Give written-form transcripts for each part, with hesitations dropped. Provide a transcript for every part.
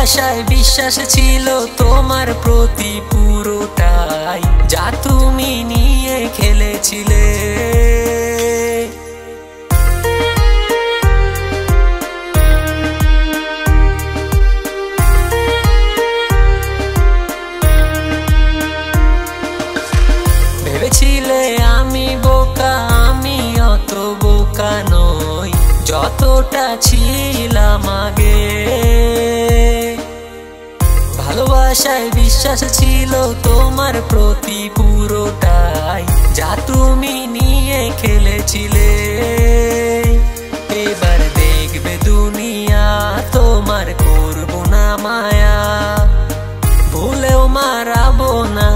ভালোবাসায় বিশ্বাস ছিল তোমার প্রতি পুরোটাই, যা তুমি নিয়ে খেলেছিলে। ভেবেছিলে আমি বোকা, আমি অত বোকা নই যতটা ছিলাম আগে। ভালোবাসায় বিশ্বাস ছিল তোমার প্রতি পুরোটাই, যা তুমি নিয়ে খেলেছিলে। এবার দেখবে দুনিয়া তোমার করবো না মায়া, ভুলেও মারাবো না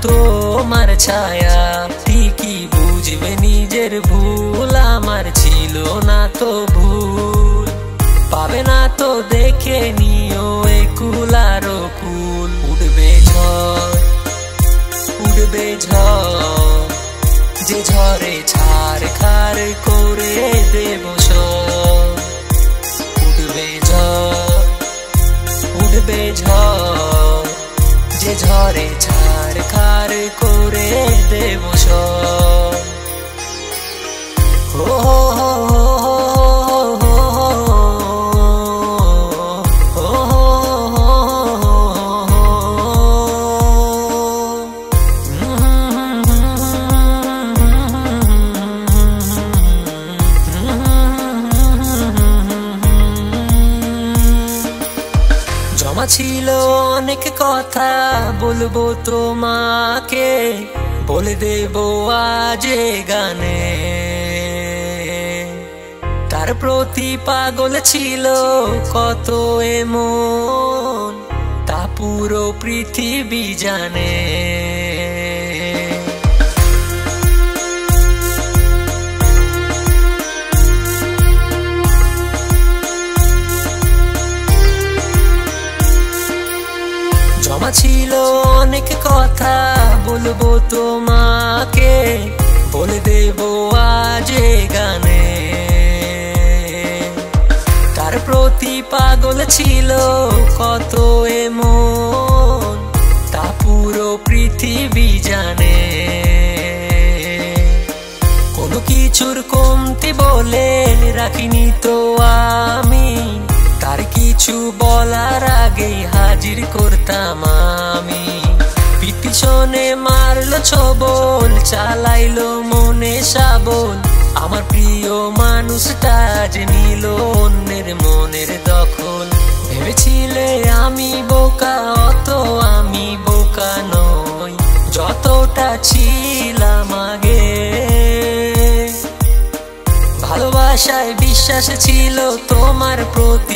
তোমার ছায়া। ঠিকই বুঝবে নিজের ভুল, আমার ছিল না তো ভুল। পাবে না তো দেখে নিও এ কুল আরো কুল। উঠবে ঝড়, উঠবে ঝড়, যে ঝড়ে ছাড় খাড় করে দেব সব। উঠবে ঝড়, উঠবে ঝড়, যে ঝড়ে ছাড় খাড় করে দেব সব। ও জমা ছিল অনেক কথা বলবো তোমাকে, বলে দেব আজ গানে। তার প্রতি পাগল ছিল কত এমন, তা পুরো পৃথিবী জানে। জমা ছিল অনেক কথা বলবো তোমাকে, বলে দেব আজ গানে। তার প্রতি পাগল ছিল কত এমন, তা পুরো পৃথিবী জানে। কোনো কিছুর কমতি বলে রাখিনি তো আমি, তার কিছু বলার আগেই হাজির করতাম আমি। পিছনে মারলো ছবল, চালাইলো মনে শাবল, আমার প্রিয় মানুষটা যে নিল অন্যের মনের দখল। ভেবেছিলে আমি বোকা, অত আমি বোকা নই যতটা ছিলাম আগে। ভালোবাসায় বিশ্বাস ছিল তোমার প্রতি